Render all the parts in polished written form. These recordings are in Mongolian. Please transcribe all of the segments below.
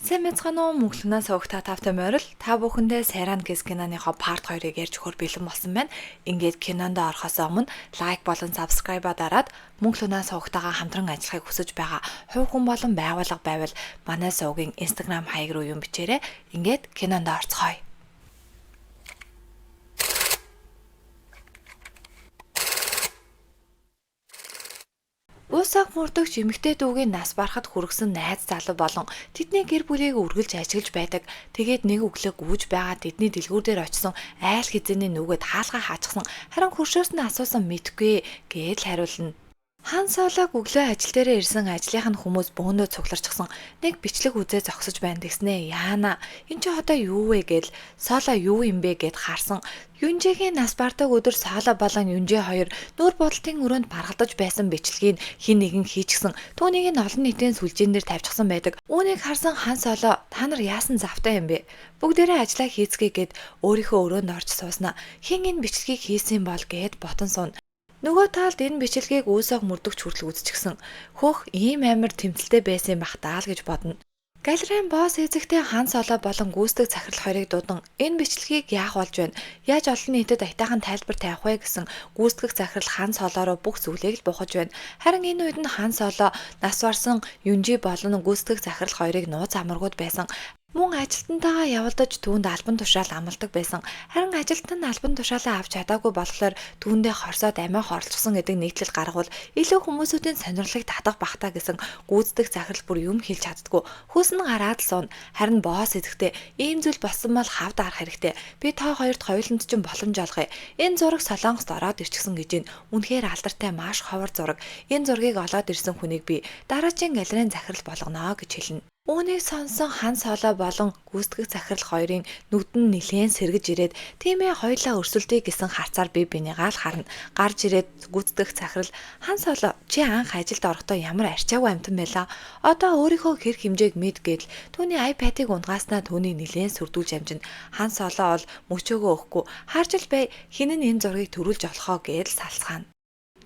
Сайн мэцхан уу мөнгөлнөөс өгтө тавтай морил та бүхэндээ Сайран гэс киноныхоо part 2-ыг ярьж өгөхөр бэлэн болсон байна. Ингээд кинонд орохоос өмнө лайк болон subscribe дараад мөнгөлнөөс өгтөгаа хамтран ажиллахыг хүсэж байгаа хувь хүн болон байгууллага байвал манай сувгийн Instagram хаяг руу юм бичээрэй. Ингээд кинонд орцгоё. Уусаг мөрдөгч эмэгтэй дүүгийн нас барахад хүргэсэн найз залуу болон тэдний гэр бүлийг үргэлж ажиглаж байдаг. Тэгээд нэг өглөө гүйж байгаа тэдний дэлгүүр дээр очисон айл хизээний нүгэд хаалгаа хаачсан харин хөршөөс нь асуусан мэдгүй гэж хариулна. Хан Солог өглөө ажил дээрээ ирсэн ажлынх нь хүмүүс бөөнөө цугларчихсан нэг бичлэг үзээ зогсож байна гэснээ яана эн чи одоо юу вэ гэл Соло юу юм бэ гэд харсан Юнжигийн нас бардаг өдөр Соло болон Юнжи хоёр нүүр бодолтын өрөөнд баргалдаж байсан бичлэгийг хин нэгэн хийчихсэн түүнийг нь олон нийтийн сүлжээн дээр тавьчихсан байдаг. Үүнийг харсан Хан Соло та нар яасан завтай юм бэ? Бүгдээрээ ажиллаа хийцгээе гэд өөрийнхөө өрөөнд орж сууснаа хин энэ бичлэгийг хийсэн бол гэд ботон суун. Нөгөө талд энэ бичлэгийг үүсэг мөрдөгч хүртэл үзчихсэн. Хөх ийм амар тэмцэлтэй байсан бах таа л гэж бодно. Галерейн босс эзэгтэй Хан Соло болон гүйцэтгэх захирал хоёрыг дуудан энэ бичлэгийг яах болж байна? Яаж олон нийтэд аятайхан тайлбар тавих вэ гэсэн гүйцэтгэх захирал Хан Соло руу бүх зүйлийг л бухаж байна. Харин энэ үед нь Хан Соло нас барсан Юнжи болон гүйцэтгэх захирал хоёрыг нууц амаргууд байсан. Мөн ажилтнтайгаа явуулдаж түүнд албан тушаал амладаг байсан. Харин ажилтан нь албан тушаалаа авч чадаагүй болохоор түүндээ хорсоод амиа хорлцсон гэдэг нийтлэл гаргавал илүү хүмүүсүүдийн сонирхлыг татах бахтаа гэсэн гүйцэтгэх захирал бүр юм хэлж чаддгүй. Хөөс нь гараад л суун. Харин босс эзэгтэй ийм зүйл болсон бол хавд арах хэрэгтэй. Би та хоёрт хоёуланд чинь боломж олгоё. Энэ зураг Солонгост ороод ирчихсэн гэж байна. Үнэхээр алдартай маш ховор зураг. Энэ зургийг олоод ирсэн хүнийг би дараагийн галерейн захирал болгоно гэж хэлнэ. Үүнийг сонсон Хан Соло болон гүйцэтгэх захирал хоёрын нүдэн нилээн сэргэж ирээд тиймээ хоёлаа өрсөлдөе гэсэн харцаар би бинийгаа л харна. Гарч ирээд гүйцэтгэх захирал Хан Соло чи анх ажилд орохдоо ямар арчаагүй амтан байлаа. Одоо өөрийнхөө хэр хэмжээг мэд гэдэл түүний iPad-ыг унгааснаа түүнийг нилээн сүрдүүлж амжина. Хан Соло бол мөчөөгөө өгөхгүй харж л бай хин нь энэ зургийг төрүүлж олохоо гэдэл салцгаана.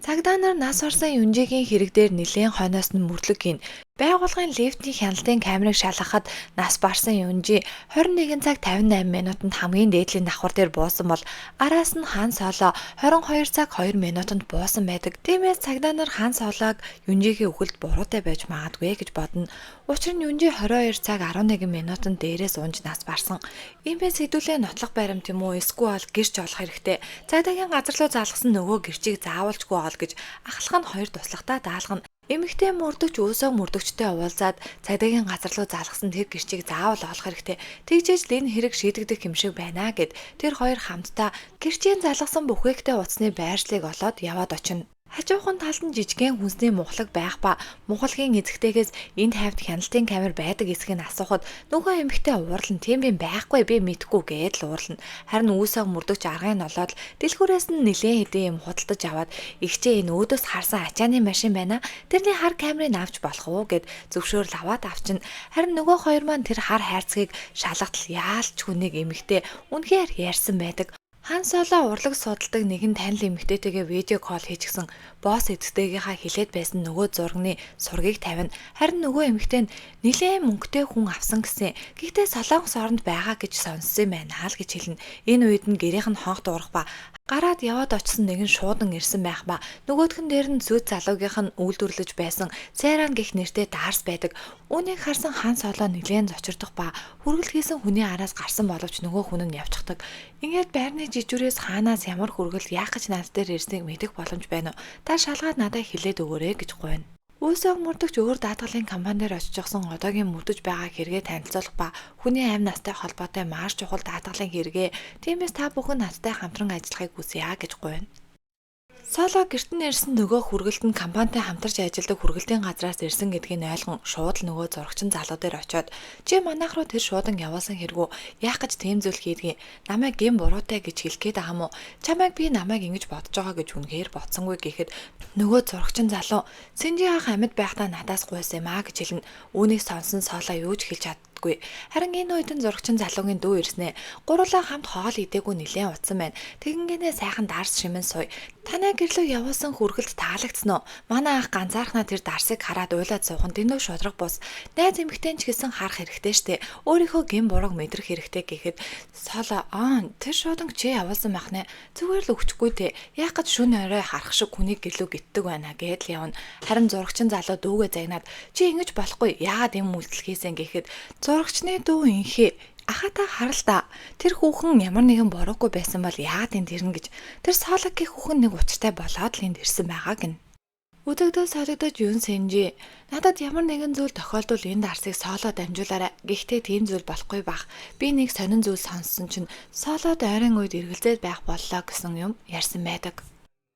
Цагдаа нар нас орсон Юнжигийн хэрэг дээр нилээн хойноос нь мөрлөг хийн. Байгууллагын лифтийн хяналтын камерыг шалгахад нас барсан Юнжи 21 цаг 58 минутанд хамгийн дээдлийн давхар дээр буусан бол араас нь Хан Соло 22 цаг 2 минутанд буусан байдаг. Тиймээс цагдаа нар Хан Солог Юнжигийн үхэлд буруутай байж магадгүй гэж бодно. Учир нь Юнжи 22 цаг 11 минутанд дээрээс унж нас барсан. Иймээс хэдүүлээ нотлох баримт юм уу эсвэл гэрч олох хэрэгтэй. Цагдаагийн газар руу залгасан нөгөө гэрчийг заавалжгүй ол гэж ахлах нь хоёр туслагтаа даалгана. Эмэгтэй мөрдөгч өөсөө мөрдөгчтэй уулзаад цагдаагийн газар руу залгасан тэр гэрчийг заавал олох хэрэгтэй. Тэгжээж л энэ хэрэг шийдэгдэх юм шиг байна гэд тэр хоёр хамтдаа гэрчийн залгасан бүхээгтэй утасны байршлыг олоод яваад очино. Хажуухан талд нь жижигхэн хүнсний мухлаг байх ба мухлагийн эзэгтэйгээс энд хавьд хяналтын камер байдаг эсэхийг асуухад нөгөө эмэгтэй уурлан тийм би байхгүй би мэдгүй гээд л уурлана. Харин үүсэг мөрдөгч аргыг олоод дэлгүүрээс нь нилээн хэдэн юм худалдаж аваад ихчээ энэ өөдөөс харсан ачааны машин байна. Тэрний хар камерыг авч болох уу гэд зөвшөөрөл аваад авчина. Харин нөгөө хоёр маань тэр хар хайрцгийг шалгатал яалч хүнийг эмэгтэй үнэхээр ярьсан байдаг. Хан Соло урлаг судалдаг нэгэн танил эмэгтэйтэйгээ видео кол хийчихсэн босс эзэгтэйгийнхаа хилээд байсан нөгөө зургийн сургийг тавина. Харин нөгөө эмэгтэй нь нилээн мөнгөтэй хүн авсан гэсэн. Гэхдээ Солонгос оронд байгаа гэж сонссон байна л гэж хэлнэ. Энэ үед нь гэрийнх нь хонх дуурах ба гараад яваад очсон нэгэн шуудан ирсэн байх ба нөгөөх нь дээр нь зүйд залуугийнх нь үйлдвэрлэж байсан Сайран гэх нэртэй даарс байдаг. Үүнийг харсан Хан Соло нилээн зочирдох ба хүргэл хийсэн хүний араас гарсан боловч нөгөө хүн нь явчихдаг. Ингээд байрны жижүүрээс хаанаас ямар хүргэл яах гэж над дээр ирснийг мэдэх боломж байна уу? Та шалгаад надад хэлээд өгөөрэй гэж гуйна. Үүсэг мөрдөгч өөр даатгалын компанидэр очижсэн одоогийн мөрдөж байгаа хэрэгээ танилцуулах ба хүний амь настай холбоотой маш чухал даатгалын хэрэгээ. Тиймээс та бүхэн надтай хамтран ажиллахыг хүсье гэж гуйна. Соло гэрт нь ирсэн нөгөө хүргэлт нь компанитай хамтарч ажилладаг хүргэлтийн газраас ирсэн гэдгийг ойлгон шууд л нөгөө зурагчин залуу дээр очиод чи манайх руу тэр шуудан явуулсан хэрэггүй яах гэж тийм зүйл хийдгийг намайг гин буруутай гэж хэлэх гээд байгаа юм уу? Чамайг би намайг ингэж бодож байгаа гэж үнэхээр бодсонгүй гэхэд нөгөө зурагчин залуу Синжи ах амьд байхдаа надаас гуйсан юм аа гэж хэлнэ. Үүнийг сонсон Соло юу ч хэлж хэлэхгүй. Харин энэ үед нь зурагчин залуугийн дүү ирснэ. Гурлаа хамт хоол идээгүй нэлээд утсан байна. Тэгэнгэнэ сайхан дарс шимэн суй. Танай гэрлөө явуулсан хүргэлт таалагдсан уу? Манай ах ганцаархнаа тэр дарсыг хараад уйлаад суухан дэндүү шудраг бус. Найз эмэгтэй ч гэсэн харах хэрэгтэй штэ. Өөрийнхөө гин бурууг мэдрэх хэрэгтэй гэхэд Соло тэр шуудан чи явуулсан махнэ. Зүгээр л өгчихгүй те. Яг гэж шүн орой харах шиг хүнийг гэрлүү гитдэг байна гэдэл явна. Харин зурагчин залуу дүүгээ загнаад чи ингэж болохгүй. Яагаад юм үйлдэл хийсэн гэхэд зурагчны дүү инхээ Ахата харал та. Тэр хүүхэн ямар нэгэн буруугүй байсан бол яагаад энд ирнэ гэж. Тэр Сологийн хүүхэн нэг учиртай болоод л энд ирсэн байгаа гин. Өдөгдөө солигдож юун сэнжи. Надад ямар нэгэн зүйл тохиолдвол энэ дарсыг Соло дамжуулаарай. Гэхдээ тийм зүйл болохгүй бах. Би нэг сонин зүйл сонссон чинь Солод ойрын үед эргэлзээд байх боллоо гэсэн юм ярьсан байдаг.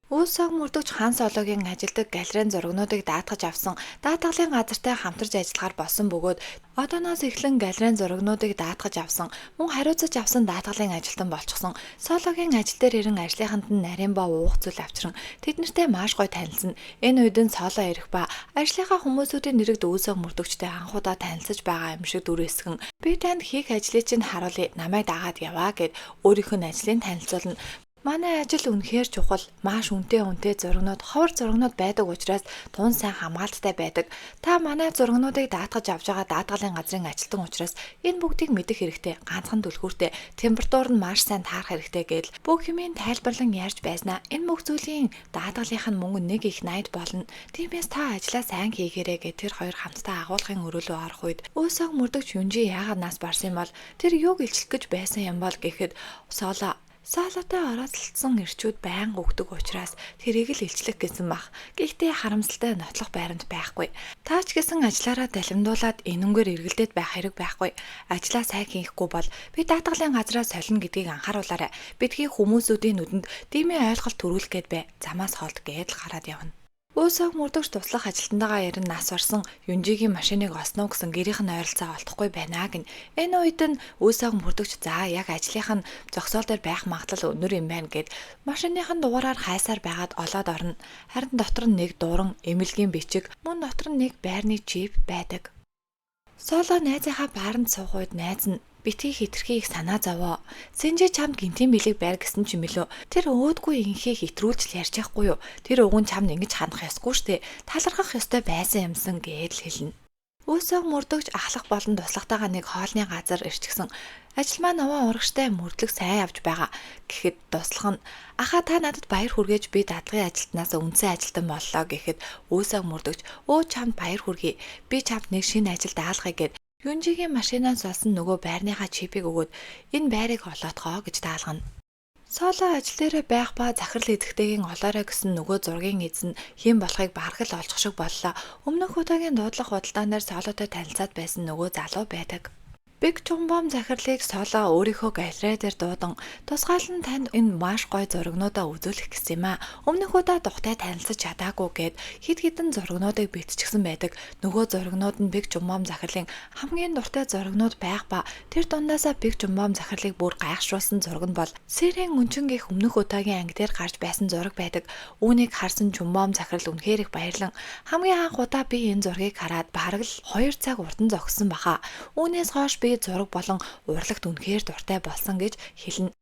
Үүсэг мөрдөгч хан Сологийн ажилдаг галерейн зурагнуудыг даатгаж авсан даатгалын газартай хамтарч ажиллахаар болсон бөгөөд одооноос эхлэн галерейн зурагнуудыг даатгаж авсан мөн хариуцаж авсан даатгалын ажилтан болчихсон Сологийн ажил дээр ирэн ажлынханд нь нарийн ба уух зүйл авчран тэднэртэй маш гоё танилцсан. Энэ үед нь Соло ирэх ба ажлынхаа хүмүүсүүдийн нэрэгд үүсэг мөрдөгчтэй анхудаа танилцаж байгаа юм шиг дүрээсгэн би танд хийх ажлыг чинь харуулъя намайг дагаад яваа гэд өөрийнх нь ажлын танилцуулна. Манай ажил үнэхээр чухал, маш үнэтэй зурагнууд, ховор зурагнууд байдаг учраас тун сайн хамгаалттай байдаг. Та манай зурагнуудыг даатгаж авч байгаа даатгалын газрын ажилтан учраас энэ бүгдийг мэдэх хэрэгтэй. Ганцхан түлхүүртэй, температур нь маш сайн таарах хэрэгтэй гэдэл бүх юмын тайлбарлан ярьж байснаа. Энэ бүх зүйлийн даатгалынх нь мөнгө нэг их найд болно. Тиймээс та ажлаа сайн хийгээрэй гэж тэр хоёр хамтдаа агуулгын өрөөлөө орох үед өөсөө мөрдөгч Юнжи яагаад нас барсан юм бол тэр юуг илчлэх гэж байсан юм бол гэхэд Солотой орооцолцсон ирчүүд байнга өгдөг учраас тэрийг л илчлэх гэсэн бах. Гэхдээ харамсалтай нотлох байрамд байхгүй. Та ч гэсэн ажлаараа далимдуулаад энэнгээр эргэлдээд байх хэрэг байхгүй. Ажлаа сайн хийхгүй бол би даатгалын газраа солино гэдгийг анхааруулаарай. Бидгийн хүмүүсүүдийн нүдэнд дэмий ойлголт төрүүлэх гээд бай. Замаас холд гээд л гараад явна. Өөсөг мөрдөгч туслах ажилтнаагаа ярин нас барсан Юнжигийн машиныг осноо гэсэн гэрийнх нь ойролцоо олдохгүй байна гин. Энэ үед нь өөсөг мөрдөгч за яг ажлынх нь зогсоол дээр байх магадлал өнөр юм байна гэд машиныхан дугаараар хайсаар байгаад олоод орно. Харин дотор нь нэг дуран, эмэлгийн бичиг, мөн дотор нь нэг байрны чип байдаг. Соло найзынхаа бааранд суух үед найз нь битгий хитрхи их санаа зовоо. Сэнжи чамд гинтийн билег байр гэсэн ч юм билүү. Тэр өөдгүй инхээ хитрүүлж л ярьж яахгүй юу. Тэр уг нь чамд ингэж хандах ёсгүй штэ. Талархах ёстой байсан юмсан гэж л хэлнэ. Өөсөг мөрдөгч ахлах болон туслахтайгаа нэг хоолны газар ирчихсэн. Ажил маань аваа урагштай мөрдлөг сайн явж байгаа. Гэхэд туслах нь аха та надад баяр хүргээж би дадлгын ажилтнаас үндсэн ажилтан боллоо гэхэд өөсөг мөрдөгч чамд баяр хүргэе. Би чамд нэг шинэ ажил даалгая гэд Юнжигийн машинаас олсон нөгөө байрныхаа чипийг өгөөд энэ байрыг олоотгоо гэж даалгана. Соло ажил дээрээ байх ба захирал эзэгтэйгийн олоорой гэсэн нөгөө зургийн эзэн хэн болохыг бараг л олчих шиг боллоо. Өмнөх удаагийн дуудлага худалдаанаар Солотой танилцаад байсан нөгөө залуу байдаг. Биг Чумбом захирлыг Соло өөрийнхөө галерей дээр дуудан тусгаал нь танд энэ маш гоё зурагнуудаа үзүүлэх гэсэн юм аа. Өмнөх удаа тухтай танилцаж чадаагүй гэд хид хідэн зурагнуудыг битчихсэн байдаг. Нөгөө зурагнууд нь Биг Чумбом захирлын хамгийн дуртай зурагнууд байх ба тэр дундаасаа Биг Чумбом захирлыг бүр гайхшруулсан зураг нь бол Сэрийн өнчин гих өмнөх удаагийн анги дээр гарч байсан зураг байдаг. Үүнийг харсан Чумбом захирал үнэхээр их баярлан хамгийн анх удаа би энэ зургийг хараад бараг л 2 цаг урдан зогссон баха. Үүнээс хойш зураг болон урлагт үнэхээр дуртай болсон гэж хэлнэ.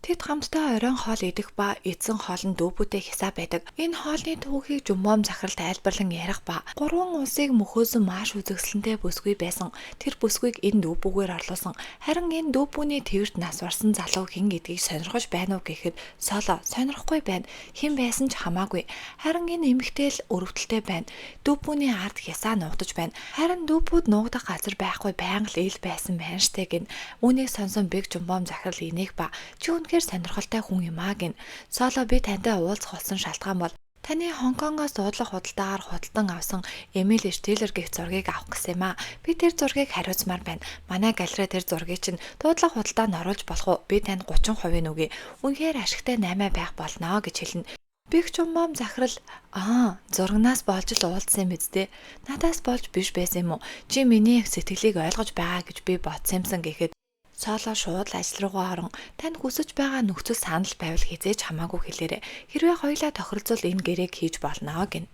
Тэд хамтдаа оройн хоол идэх ба эзэн хоол нь дүүбүүтэй хисаа байдаг. Энэ хоолны түүхийг Жумбом захирал тайлбарлан ярих ба 3 улсыг мөхөөсөн маш үзэсгэлэнтэй бүсгүй байсан. Тэр бүсгүйг энэ дүүбүүгээр орлуулсан. Харин энэ дүүбүүний тэрд нас барсан залуу хэн гэдгийг сонирхож байна уу гэхэд Соло сонирхгүй байна. Хэн байсан ч хамаагүй. Харин энэ эмэгтэй л өрөвдөлтэй байна. Дүүбүүний ард хисаа нуугдаж байна. Харин дүүбүүд нуугдах газар байхгүй байнга л ил байсан байна штэ гин. Үүнийг сонсон Биг Жумбом захирал инех ба чи үнэхээр сонирхолтой хүн юм аа гин. Соло би тантай уулзах болсон шалтгаан бол таны Хонконгоос дуудлага худалдаагаар худалдан авсан Эмили Штиллер гэх зургийг авах гэсэн юм аа. Би тэр зургийг хариуцмаар байна. Манай галерей тэр зургийг чинь дуудлага худалдаанд оруулж болох уу? Би танд 30% өгье. Үнэхээр ашигтай 8 байх болно гэж хэлнэ. Биг Чумбом захирал зурагнаас болж л уулзсан юм биз дээ. Надаас болж биш байсан юм уу? Чи миний сэтгэлийг ойлгож байгаа гэж би бодсон юмсан гэхэд Соло шууд ажил руугаа орон танд хүсэж байгаа нөхцөл санал байвал хизээж хамаагүй хэлээрэй. Хэрвээ хоёулаа тохиролцвол энэ гэрээг хийж болно гин.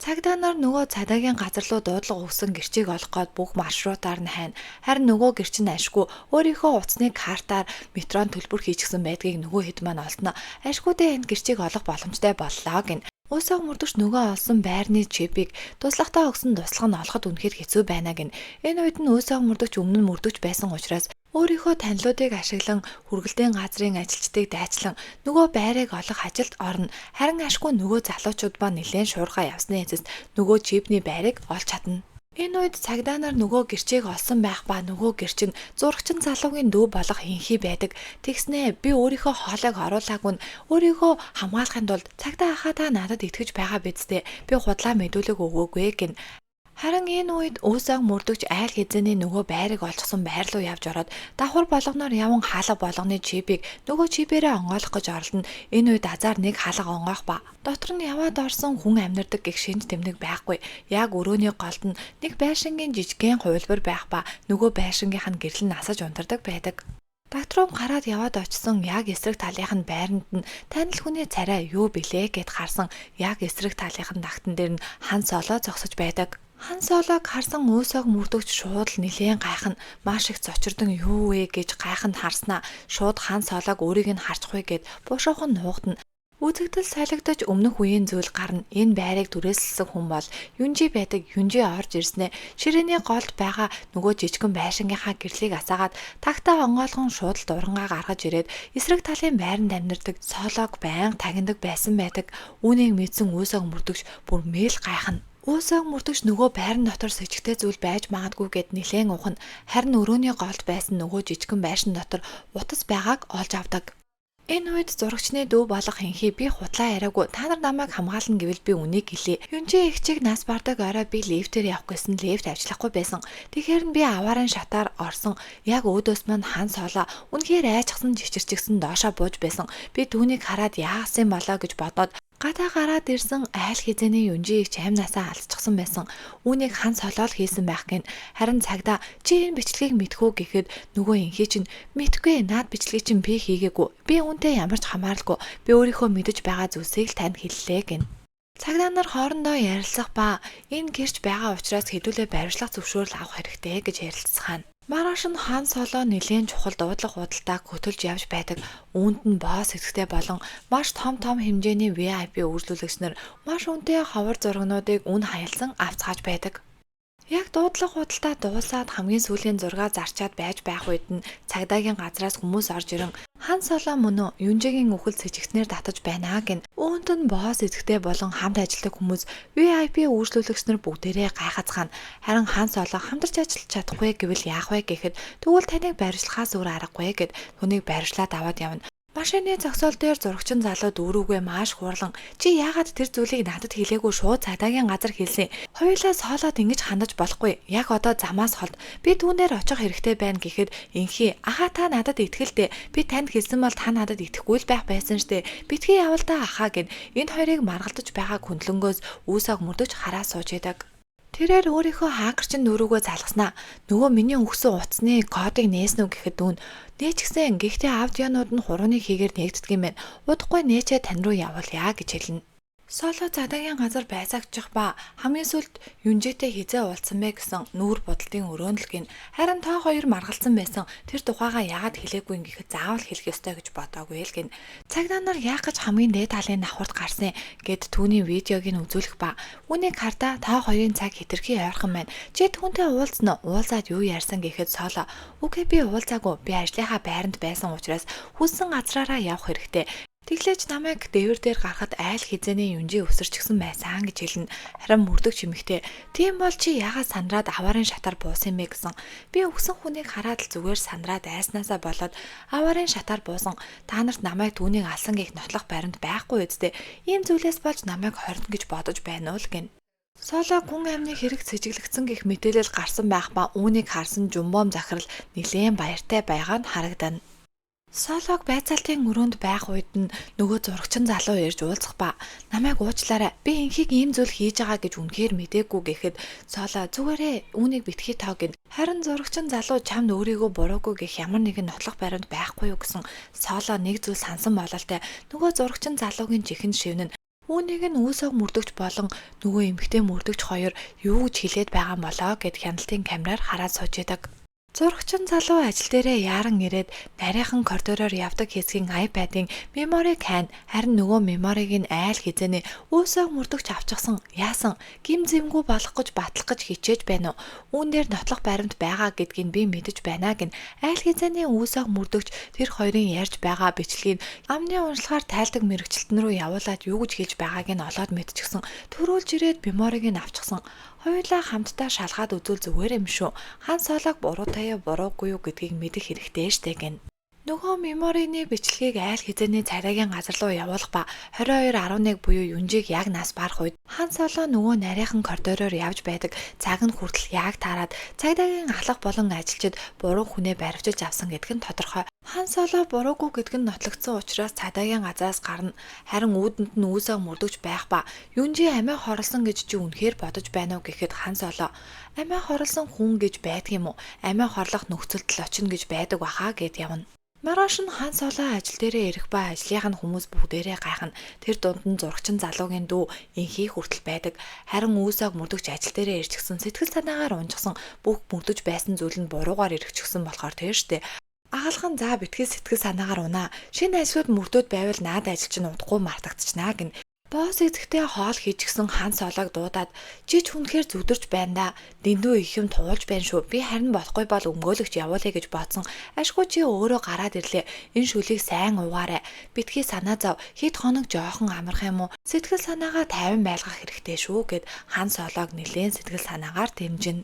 Цагдаа нар нөгөө цагдаагийн газар руу дуудлага өгсөн гэрчийг олох гээд бүх маршрутаар нь хайна. Харин нөгөө гэрч нь ашгүй өөрийнхөө утасны картаар метрон төлбөр хийчихсэн байдгийг нөгөө хэд маань олсноо. Ашгүйдээ энэ гэрчийг олох боломжтой боллоо гин. Уусаа мөрдөгч нөгөө олсон байрны чипийг туслахтаа өгсөн туслах нь олоход үнэхээр хэцүү байна гин. Энэ үед нь уусаа мөрдөгч өмнө нь мөрдөгч байсан учраас өөрийнхөө танилуудыг ашиглан хүргэлтийн газрын ажилчдыг дайчлан нөгөө байрыг олох ажилд орно. Харин ашгүй нөгөө залуучууд ба нэлээд шуурхаа явсны эцэст нөгөө чипний байрыг олж чадна. Энэ үед цагдаа нар нөгөө гэрчийг олсон байх ба нөгөө гэрч нь зурагчин залуугийн дүү болох хинхий байдаг. Тэгснээ би өөрийнхөө хоолойг оруулаагүй нь өөрийгөө хамгаалахын тулд цагдаа ахаа та надад итгэж байгаа бидтэй. Би худлаа мэдүүлэг өгөөгүй гин. Харин энэ үед өөсөө мөрдөгч айл хэзээний нөгөө байрыг олчихсон байр руу явж ороод давхар болгоноор яван хаалга болгоны чипийг нөгөө чипээрээ онгойлох гэж оролдоно. Энэ үед азар нэг хаалга онгоох ба дотор нь яваад орсон хүн амьдардаг гэх шинж тэмдэг байхгүй. Яг өрөөний голд нь нэг байшингийн жижигхэн хувилбар байх ба нөгөө байшингийнх нь гэрэл нь асаж унтардаг байдаг. Доктором гараад яваад очсон яг эсрэг талынх нь байранд нь танил хүний царай юу билээ гэд харсан яг эсрэг талынх нь дагтан дээр нь хан солоо зогсож байдаг. Хан солог харсан өөсөөг мөрдөгч шууд л нилээн гайхна. Маш их зочирдон юу вэ гэж гайханд харснаа шууд хан солог өөрийг нь харчихвэ гэд буушаахан нуугдана. Үзэгдэл солигдож өмнөх үеийн зүйл гарна. Энэ байрыг түрээсэлсэн хүн бол Юнжи байдаг. Юнжи орж ирснээр ширээний голд байгаа нөгөө жижигхэн байшингийнхаа гэрлийг асаагаад тагтаа онгойлгон шууд л дурангаа гаргаж ирээд эсрэг талын байранд амьдардаг солог байнга тагиндаг байсан байдаг. Үүнийг мэдсэн өөсөөг мөрдөгч бүр мэйл гайхна. Уусаа мөрдөгч нөгөө байран дотор сэжигтэй зүйл байж магадгүй гэд нилээн ухна. Харин өрөөний голд байсан нөгөө жижигхэн байшин дотор утас байгааг олж авдаг. Энэ үед зурагчны дүү болох хинхий би худлаа яриаггүй та нар намайг хамгаална гэвэл би үнийг хэлье. Юнжи ихчиг нас бардаг орой би лифтээр явах гэсэн лифт ажиллахгүй байсан. Тэгэхээр нь би аваарын шатаар орсон. Яг өөдөөс маань хан солоо үнэхээр айчсан жичирчгсэн доошоо бууж байсан. Би түүнийг хараад яасан болоо гэж бодоод гадаа гараад ирсэн айл хизээний Юнжи их чаймнасаа алцчихсан байсан. Үүнийг хан солоол хийсэн байх гин. Харин цагдаа чи энэ бичлэгийг мэдхүү гэхэд нөгөө инхий чинь мэдгүй наад бичлэгийг чинь би хийгээгүй. Би үүнтэй ямар ч хамааралгүй. Би өөрийнхөө мэдэж байгаа зүйлсийг л танд хэллээ гин. Цагдаа нар хоорондоо ярилцах ба энэ гэрч байгаа учраас хэдүүлээ баримтлах зөвшөөрөл авах хэрэгтэй гэж ярилцсан. Маргааш нь хан солоо нэлээд чухал дуудлага худалдааг хөтөлж явж байдаг. Үүнд нь босс эцэгтэй болон маш том хэмжээний VIP үйлдвэрлэгч нар маш үнэтэй ховор зурагнуудыг үн хаялсан авцгааж байдаг. Яг дуудлага худалдаа дуусаад хамгийн сүүлийн зураг зарчаад байж байх үед нь цагдаагийн газраас хүмүүс орж ирэн хан солоо мөн Юнжигийн үхэл сэжигтнэр татаж байна гин. Үүнд нь босс эзэгтэй болон хамт ажилладаг хүмүүс VIP үйлчлүүлэгч нар бүгдээрээ гайхацгаана. Харин хан солоо хамтарч ажиллаж чадахгүй гэвэл яах вэ гэхэд тэгвэл таныг баримтлахаас өөр аргагүй гэд түүнийг баримтлаад аваад явна. Машины зогсоол дээр зурагчин залуу дүүрүүгээ маш хурлан чи яагаад тэр зүйлийг надад хэлээгүй шууд цагдаагийн газар хэлсэн. Хоёулаа соолоод ингэж хандаж болохгүй. Яг одоо замаас холд. Би түүнээр очих хэрэгтэй байна гэхэд инхий ахаа та надад итгэлтэй. Би танд хэлсэн бол та надад итгэхгүй л байх байсан штэ. Битгий явал та ахаа гэд энэ хоёрыг маргалдаж байгаа хүндлэнгөөс үүсэг мөрдөж хараа сууж идэг. Тэрээр өөрийнхөө хакерчин дөрөвгөө залгаснаа. Нөгөө миний өгсөн утасны кодыг нээсэн үү гэхэд дүүн нээчихсэн. Гэхдээ аудионууд нь хурууны хийгээр нээгддэг юм байна. Удахгүй нээчээ тань руу явуулъя гэж хэлнэ. Соло цагдаагийн газар байцаагчих ба хамгийн сүлд Юнжитэй хизээ уулзсан бэ гэсэн нүүр бодолтын өрөөнлөг нь харин та хоёр маргалцсан байсан тэр тухайгаа яагаад хэлээгүй гэхэд заавал хэлэх ёстой гэж бодоогүй л гин. Цагдаа нар яах гэж хамгийн дээд талын давхурд гарсан гэд түүний видеог нь үзүүлэх ба үүнийг хардаа та хоёрын цаг хэтэрхий ойрхон байна. Чи түүнтэй уулзсан уу? Уулзаад юу ярьсан гэхэд Соло үгүй би уулзаагүй. Би ажлынхаа байранд байсан учраас хүссэн газраараа явах хэрэгтэй. Тэглэж намайг дээвэр дээр гарахад айл хизээний Юнжи өсөрчихсөн байсан гэж хэлнэ. Харин мөрдөг чимэгтэй. Тийм бол чи яагаад сандраад аваарын шатаар буусан юм бэ гэсэн. Би өгсөн хүнийг хараад л зүгээр сандраад айснаасаа болоод аваарын шатаар буусан. Та нарт намайг түүнийг алсан гэх нотлох баримт байхгүй үсттэй. Ийм зүйлээс болж намайг хорно гэж бодож байна уу л гин. Соло гүн амны хэрэг сэжиглэгдсэн гэх мэдээлэл гарсан байх ба үүнийг харсан жумбом захирал нэлээд баяртай байгаа нь харагдана. Солог байцаалтын өрөөнд байх үед нь нөгөө зурагчин залуу ирж уулзах ба намайг уучлаарай. Би инхийг ийм зүйл хийж байгаа гэж үнэхээр мэдээгүй гэхэд Соло зүгээрээ үүнийг битгий тоо гин. Харин зурагчин залуу чамд өөрийгөө буруугүй гэх ямар нэгэн нотлох баримт байхгүй юу гэсэн Соло нэг зүйл сансан бололтой. Нөгөө зурагчин залуугийн чихэнд шивнэн Үүнийг нь үүсэг мөрдөгч болон нөгөө эмэгтэй мөрдөгч хоёр юу гэж хэлээд байгаа юм болоо гэд хяналтын камераар хараад сууж идэг. Зурагчин залуу ажил дээрээ яаран ирээд нарийнхан коридороор явдаг хэсгийн iPad-ийн memory can харин нөгөө мемориг нь айл хизэнэ үүсэг мөрдөгч авчихсан яасан гим зэмгүй болох гэж батлах гэж хичээж байна уу? Үүн дээр нотлох баримт байгаа гэдгийг би мэдэж байна гин айл хизэнэ үүсэг мөрдөгч тэр хоёрын ярьж байгаа бичлэгийг амны уншлагаар тайлдаг мэрэгчлэлтэн рүү явуулаад юу гэж хэлж байгааг нь олоод мэдчихсэн. Төрүүлж ирээд мемориг нь авчихсан. Хоёулаа хамтдаа шалгаад үзвэл зүгээр юм шүү. Хан Солог буруутай юу буруугүй юу гэдгийг мэдэх хэрэгтэй штэ гэн. Нөгөө меморины бичлэгийг айл хизээний царайгийн газар руу явуулах ба 22:11 буюу Юнжиг яг нас барах үед Хан Соло нөгөө нарийнхан коридороор явж байдаг цаг нь хүртэл яг таарад цагдаагийн алга болон ажилчид буруу хүнээ баривчилж авсан гэдг нь тодорхой. Хан Соло буруугүй гэдг нь нотлогдсон учраас цагдаагийн газраас гарна. Харин үүдэнд нь үүсэг мөрдөгч байх ба Юнжи амиа хорлсон гэж чи үнэхээр бодож байна уу гэхэд Хан Соло амиа хорлсон хүн гэж байдаг юм уу? Амиа хорлох нөхцөлд л очино гэж байдаг баха гэд явна. Маргааш нь Хан Соло ажил дээрээ ирэх ба ажлынх нь хүмүүс бүгдээрээ гайхна. Тэр дунд нь зурагчин залуугийн дүү инхий хүртэл байдаг. Харин үүсэг мөрдөгч ажил дээрээ ирчихсэн сэтгэл санаагаар унжсан бүх мөрдөж байсан зүйл нь буруугаар ирчихсэн болохоор тэр штэ. Агалхан за битгий сэтгэл санаагаар унаа. Шинэ ажлууд мөрдөөд байвал наад ажил чинь удахгүй мартагдчихнаа гин. Босс эзэгтэй хоол хийчихсэн Хан Солог дуудаад чи ч хүнхээр зүдэрч байна да. Дэндүү их юм туулж байна шүү. Би харин болохгүй бол өмгөөлөгч явуулъя гэж бодсон. Ашгүй чи өөрөө гараад ирлээ. Энэ шүлийг сайн угаарай. Битгий санаа зов. Хэд хоног жоохон амарх юм уу? Сэтгэл санаагаа тайван байлгах хэрэгтэй шүү гэд Хан Солог нэлээд сэтгэл санаагаар дэмжинэ.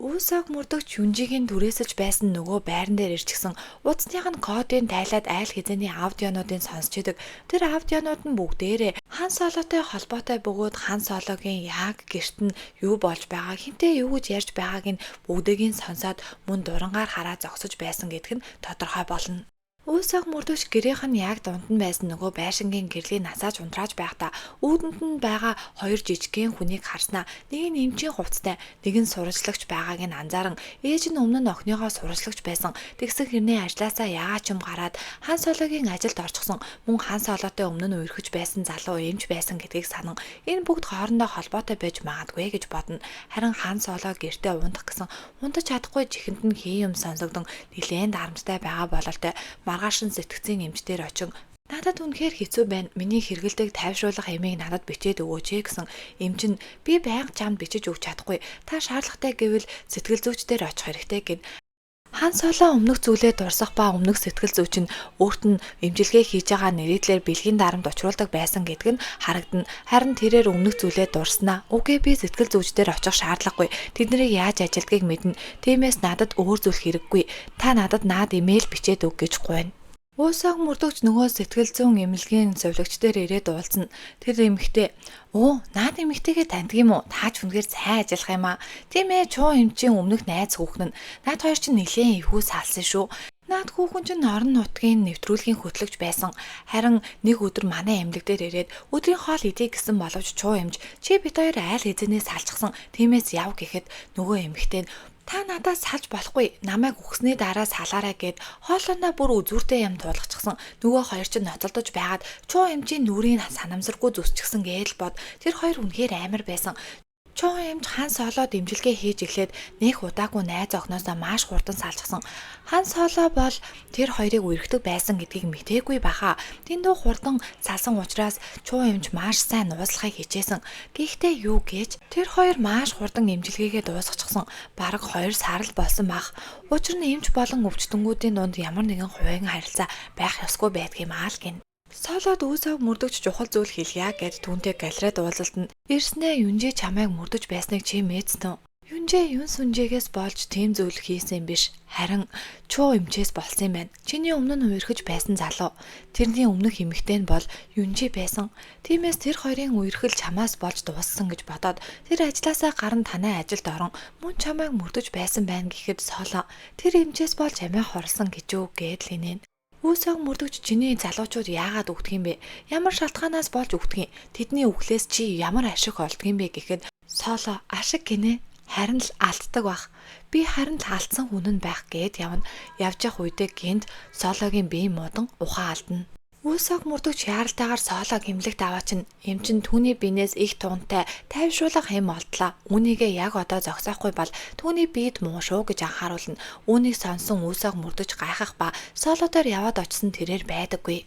Үүсэг мөрдөгч Юнжигийн түрээсэж байсан нөгөө байран дээр ирчихсэн утасных нь кодыг тайлаад айл хизээний аудионуудыг сонсч идэг. Тэр аудионууд нь бүгдээрээ Хан Солотой холбоотой бөгөөд Хан Сологийн яг гэрт нь юу болж байгаа, хинтээ юу гэж ярьж байгааг нь бүгдийг нь сонсоод мөн дурангаар хараа зогсож байсан гэдг нь тодорхой болно. Үүсэг мөрдөгч гэрийнх нь яг дунд нь байсан нөгөө байшингийн гэрлийг насааж унтрааж байхдаа үүдэнд нь байгаа хоёр жижигхэн хүнийг харснаа. Нэг нь эмчийн хувцастай, нэг нь сурвалжлагч байгааг нь анзааран ээж нь өмнө нь охиныхоо сурвалжлагч байсан. Тэгсэн хэрнээ ажлаасаа яач юм гараад Хан Сологийн ажилд орчихсон. Мөн Хан Солотой өмнө нь үерхэж байсан залуу эмч байсан гэдгийг санан энэ бүгд хоорондоо холбоотой байж магадгүй гэж бодно. Харин Хан Соло гэртээ унтах гэсэн унтаж чадахгүй чихэнд нь хий юм сонсогдсон нэлээд дарамттай байгаа бололтой. Маргааш нь сэтгцийн эмчдэр очин надад үнэхээр хэцүү байна. Миний хэрэгэлдэг тайвшруулах ямиг надад бичээд өгөөч гэсэн эмч нь би байнга чамд бичиж өгч чадахгүй. Та шаардлагатай гэвэл сэтгэл зүйчдэр очих хэрэгтэй гэд. Хан Соло өмнөх зүйлээ дурсах ба өмнөх сэтгэл зүйч нь өөрт нь эмчилгээ хийж байгаа нэрийдлэр бэлгийн дарамт учруулдаг байсан гэдг нь харагдана. Харин тэрээр өмнөх зүйлээ дурснаа. Үгүй би сэтгэл зүйчдэр очих шаардлагагүй. Тэд нарыг яаж ажилдгийг мэднэ. Тиймээс надад өөр зүйл хэрэггүй. Та надад наад имэйл бичээд өг гэж гуйна. Үүсэг мөрдөгч нөгөө сэтгэл зүйн эмнэлгийн совлогч дээр ирээд уулзна. Тэр эмэгтэй наад эмэгтэйгээ таньдаг юм уу? Таач үнэхээр сайн ажиллах юм аа. Тийм ээ, чуу эмчийн өмнөх найз хүүхэн нь. Наад хоёр чинь нэлээд ивхүү салсан шүү. Наад хүүхэн чинь орон нутгийн нэвтрүүлгийн хөтлөгч байсан. Харин нэг өдөр манай эмнэлэг дээр ирээд өдрийн хоол идэх гэсэн боловч чуу эмч чи бит хоёр айл хизэнээс салчихсан. Тиймээс яв гэхэд нөгөө эмэгтэй та надаас салж болохгүй. Намайг үхсний дараа салаарай гэд хоолооноо бүр үзүүртэй юм туулгачихсан. Нөгөө хоёр чинь ноцолдож байгаад чуу эмчийн нүрийн санамсаргүй зүсчихсэн гээл бод. Тэр хоёр үнэхээр амар байсан. Чуу эмч Хан Соло дэмжлэгээ хийж эхлээд нэг удаагүй найз охиноосоо маш хурдан салчихсан. Хан Соло бол тэр хоёрыг үерхдэг байсан гэдгийг мтээгүй баха. Тэндүү хурдан салсан учраас чуу эмч маш сайн нууцлахыг хичээсэн. Гэхдээ юу гэж тэр хоёр маш хурдан эмчилгээгээ дуусгачихсан. Бараг 2 сар л болсон бах. Учир нь эмч болон өвчтөнгүүдийн дунд ямар нэгэн хувийн харилцаа байх ёсгүй байдаг юм аа л гин. Солод үүсэг мөрдөгч чухал зүйл хэлье гэд түүнтэй галерейд уулзалтанд ирснээ Юнжи чамайг мөрдөж байсныг чи мэдсэн үү? Юнжи Юн Сүнжээгээс болж тийм зүйл хийсэн биш. Харин чуу эмчээс болсон юм байна. Чиний өмнө нь үерхэж байсан залуу. Тэрний өмнөх эмэгтэй нь бол Юнжи байсан. Тиймээс тэр хоёрын үерхэл чамаас болж дууссан гэж бодоод тэр ажлаасаа гарan танай ажилд орон мөн чамайг мөрдөж байсан байна гэхэд Соло тэр эмчээс болж амиа хорлсон гэж үг гээд л хийнэ. Үүсэг мөрдөгч чиний залуучууд яагаад үгдэх юм бэ? Ямар шалтгаанаас болж үгдэх юм? Тэдний үхлээс чи ямар ашиг олдох юм бэ гэхэд Соло ашиг гинэ. Харин л алддаг бах. Би харин л алдсан хүн нь байх гээд явна. Явж явах үедээ гинт Сологийн бие муудан ухаан алдна. Үүсэг мөрдөгч яаралтайгаар соолоо гимлэгт аваа чинь эм чин түүний биенээс их туунтай тайвшруулах хэм олдлоо. Үүнийгээ яг одоо зогсоохгүй бол түүний биед муу шүү гэж анхааруулна. Үүнийг сонсон үүсэг мөрдөгч гайхах ба соолоодоор яваад очсон тэрээр байдаггүй.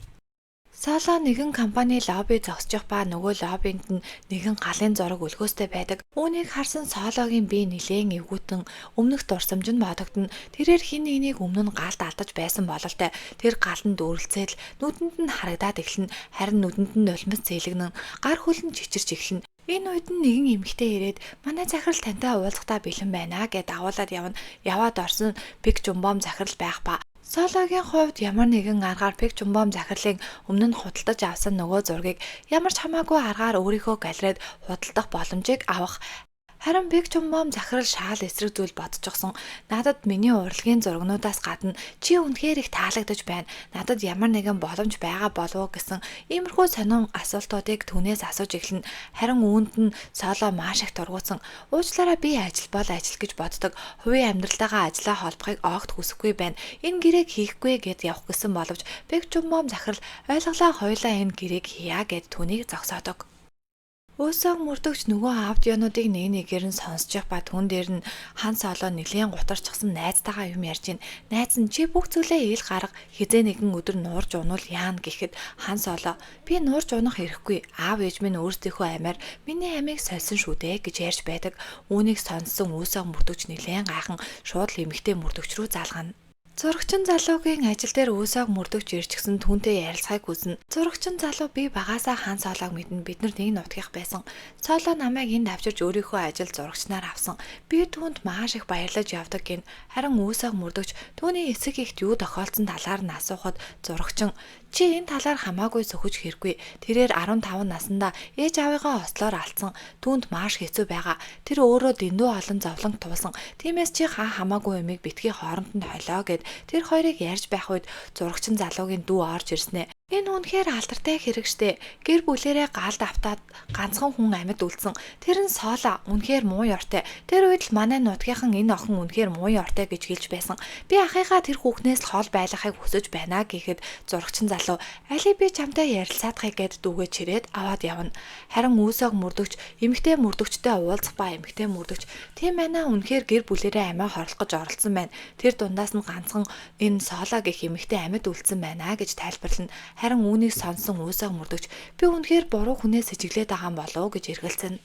Соло нэгэн компани лобби зогсчих ба нөгөө лоббинд нь нэгэн галын зураг өлгөөстэй байдаг. Үүнийг харсан Сологийн бие нилээн эвгүйтэн өмнөх дурсамж нь бодогдно. Тэрээр хин нэгнийг өмнө нь галд алдаж байсан бололтой. Тэр галанд дүүрэлцээд нүдэнд нь харагдаад эхэлнэ. Харин нүдэнд нь нулимс зээлгэнэн гар хөл нь чичирч эхэлнэ. Энэ үед нь нэгэн эмэгтэй ирээд манай захирал тантай уулзахтаа бэлэн байна гэд агуулад явна. Яваад орсон Пик Жумбом захирал байх ба Сологийн хувьд ямар нэгэн аргаар Пик Жумбом захирлыг өмнө нь худалдаж авсан нөгөө зургийг ямар ч хамаагүй аргаар өөрийнхөө галерейд худалдах боломжийг авах. Харин Пик Жумбом захирал шаал эсрэг зүйл бодчихсон. Надад миний урлагийн зурагнуудаас гадна чи үнэхээр их таалагдж байна. Надад ямар нэгэн боломж байгаа болов уу гэсэн иймэрхүү сонин асуултуудыг түүнээс асууж эхэлнэ. Харин үүнд нь Соло маш их тургуутсан. Уучлаарай би ажил бол ажил гэж боддог. Хувийн амьдралтайгаа ажлаа холбохыг огт хүсэхгүй байна. Энэ гэрээг хийхгүй гэд явах гэсэн боловч Пик Жумбом захирал ойлголоо хоёлаа энэ гэрээг хийя гэд түүнийг зогсоодог. Өөсөө мөрдөгч нөгөө аудионуудыг нэгээр нь сонсчих ба түн дээр нь Хан Соло нэлийн гутарчихсан найзтайгаа юм ярьж ин. Найз нь чи бүх зүйлээ ил гарга хизээ нэгэн өдөр нуурж унвал яана гэхэд Хан Соло би нуурж унах хэрэггүй. Аав ээж минь өөрсдийнхөө амиар миний амийг сольсон шүү дээ гэж ярьж байдаг. Үүнийг сонссон өөсөө мөрдөгч нэлийн гайхан шууд л эмэгтэй мөрдөгч рүү залгана. Зурагчин залуугийн ажил дээр өөсөөг мөрдөгч ирчихсэн түүнтэй ярилцахыг хүснэ. Зурагчин залуу би багаасаа Хан Солог мэднэ бид нар нэг нутгийнх байсан. Соло намайг энд авчирч өөрийнхөө ажил зурагчнаар авсан. Би түүнд маш их баярлаж явдаг гин. Харин өөсөөг мөрдөгч түүний эсэг ихт юу тохиолдсон талаар нь асуухад зурагчин чи энэ талаар хамаагүй сөхөж хэрэггүй. Тэрээр 15 наснда ээж аавыгаа ослоор алдсан. Түүнд маш хэцүү байгаа. Тэр өөрөө дэндүү олон зовлон туулсан. Тиймээс чи хамаагүй юмыг битгий хооронд нь хойлоо гэд тэр хоёрыг ярьж байх үед зурагчин залуугийн дүү орж ирснэ. Энэ үнэхээр алдартай хэрэг штэ. Гэр бүлээрээ галд автаад ганцхан хүн амьд үлдсэн. Тэр нь Соло үнэхээр муу ёртой. Тэр үед л манай нутгийнхан энэ охин үнэхээр муу ёртой гэж хэлж байсан. Би ахыгаа тэр хүүхнээс л хол байлгахыг хүсэж байна гэхэд зурагчин залуу али би чамтай ярилцаадахыг гэд дүүгээ чирээд аваад явна. Харин өөсөөг мөрдөгч эмэгтэй мөрдөгчтэй уулзах ба эмэгтэй мөрдөгч тийм байна үнэхээр гэр бүлээрээ амиа хорлох гэж оролцсон байна. Тэр дундаас нь ганцхан энэ Соло гэх эмэгтэй амьд үлдсэн байна гэж тайлбарлана. Харин үүнийг сонссон өөсөө мөрдөгч би үнэхээр буруу хүнээс сэжиглээд байгаа юм болов уу гэж эргэлзэнэ.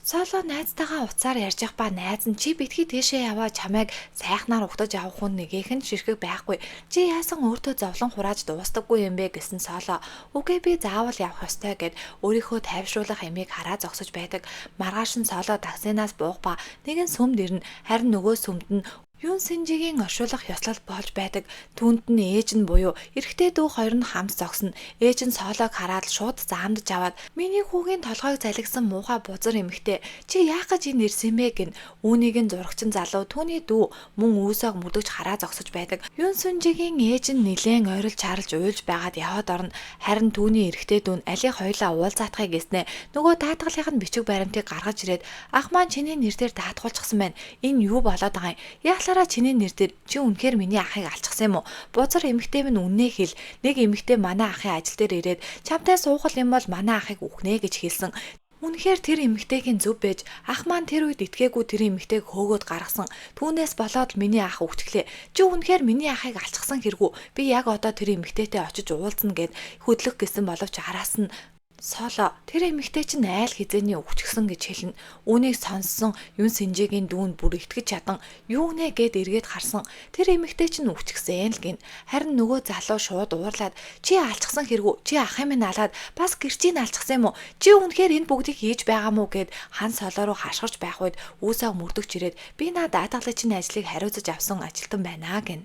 Соло найзтайгаа уцаар ярьж явах ба найз нь чи битгий тийшээ яваа чамайг сайхнаар угтаж авах хүн нэгээх нь ширхэг байхгүй. Чи яасан өөртөө зовлон хурааж дуустдаггүй юм бэ гэсэн Соло. Үгүй би заавал явах ёстой гэд өөрийнхөө тайвшруулах ямиг хараа зогсож байдаг. Маргааш нь Соло таксинаас буух ба нэгэн сүмд ирнэ. Харин нөгөө сүмд нь Юн Синжигийн оршуулах ёслол болж байдаг. Түүнд нь ээж нь буюу эрэгтэй дүү хоёр нь хамт зогсно. Ээж нь Солог хараад шууд заамдж аваад миний хүүгийн толгойг залгисан муухай бузар эмэгтэй чи яах гэж энэ ирсэн бэ гин. Үүнийг нь зурагчин залуу түүний дүү мөн өөсөөг мөрдөгч хараа зогсож байдаг. Юн Синжигийн ээж нь нилээн ойрол чарлж уйлж байгаад яваад орно. Харин түүний эрэгтэй дүү нь алийг хоёлаа уулзаатахыг гэснэ. Нөгөө даатгалынх нь бичиг баримтыг гаргаж ирээд ах маань чиний нэрээр даатгуулчихсан байна. Энэ юу болоод байгаа юм? Чиний нэр дээр чи үнэхээр миний ахыг алчихсан юм уу? Бузар эмэгтэй минь үннээ хэл. Нэг эмэгтэй манай ахын ажил дээр ирээд чамтай суухал юм бол манай ахыг үхнэ гэж хэлсэн. Үнэхээр тэр эмэгтэйгийн зөв байж ах маань тэр үед итгээгүй тэр эмэгтэйг хөөгөөд гаргасан. Түүнээс болоод л миний ах үхчихлээ. Чи үнэхээр миний ахыг алчихсан хэргүй? Би яг одоо тэр эмэгтэйтэй очиж уулзна гэд хөдлөх гэсэн боловч араас нь Соло тэр эмэгтэй чинь айл хизээний өвчгсөн гэж хэлнэ. Үүнийг сонссон Юн Синжигийн дүүн бүр итгэж чадан юу нэ гэд эргээд харсан. Тэр эмэгтэй чинь өвчгсөн л гин. Харин нөгөө залуу шууд уурлаад чи алчихсан хэргүй? Чи ахын минь алаад бас гэрчийг алчихсан юм уу? Чи үнэхээр энэ бүгдийг хийж байгаа мó гэд Хан Соло руу хашгирч байх үед үүсээ мөрдөгч ирээд би наа даатгалын ажлыг хариуцаж авсан ажилтан байна гин.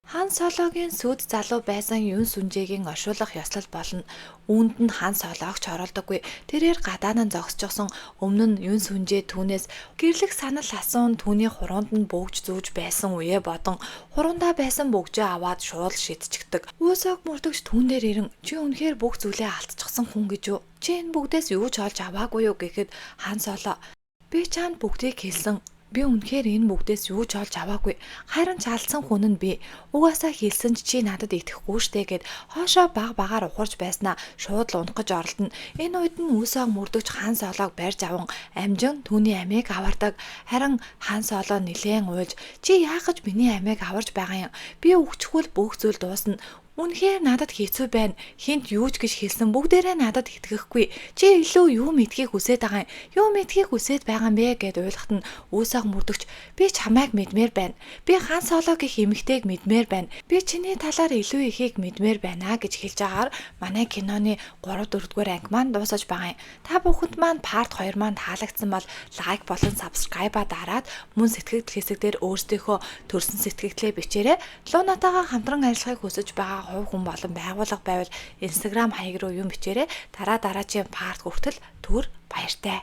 Хан Сологийн сүд залуу байсан Юн Сүнжэгийн оршуулах ёслол болно. Үүнд нь Хан Сологч оролдоггүй. Тэрээр гадаанан зогсчихсон. Өмнө нь Юн Сүнжэ түүнээс гэрлэх санал асуун түүний хуруунд нь бөгж зүүж байсан үе бодон хурундаа байсан бөгжөө аваад шууд шидчихдэг. Өөсөөг мөрдөгч түүн дээр ирэн чи үнэхээр бүх зүйлээ алдчихсан хүн гэж юу? Чи энэ бүгдээс юу ч олж аваагүй юу гэхэд Хан Соло би чамд бүгдийг хэлсэн. Би үнэхээр энэ бүгдээс юу ч олж аваагүй. Харин ч алдсан хүн нь би. Угаасаа хэлсэн чи надад итгэхгүй штэ гэд хоошоо баг багаар ухарж байснаа шууд л унах гэж оролдоно. Энэ үед нь үсээ мөрдөгч Хан Солог барьж аван амжин түүний амийг авардаг. Харин Хан Солоо нилээн уйлж чи яах гэж миний амийг аварж байгаа юм? Би өгчихвэл бүх зүйл дуусна. Үнэхээр надад хэцүү байна. Хинт юу ч гэж хэлсэн бүгдээрээ надад итгэхгүй. Чи илүү юу мэдхийг хүсэж байгаа юм? Юу мэдхийг хүсэж байгаа юм бэ гэд уйлахад нь үүсэг мөрдөгч би чамайг мэдмээр байна. Би Хан Соло гэх эмэгтэйг мэдмээр байна. Би чиний талаар илүү ихийг мэдмээр байна гэж хэлж байгаагаар манай киноны 3 4-р анги маань дуусаж байгаа юм. Та бүхэнд маань part 2 маань таалагдсан бол лайк болон subscribe-а дараад мөн сэтгэгдэл хэсэг дээр өөрсдийнхөө төрсэн сэтгэгдлээ бичээрэй. Лунатаага хамтран ажиллахыг хүсэж байгаа хувь хүн болон байгууллага байвал Instagram хаяг руу юм бичээрэй. Дараагийн part хүртэл түр баяртай.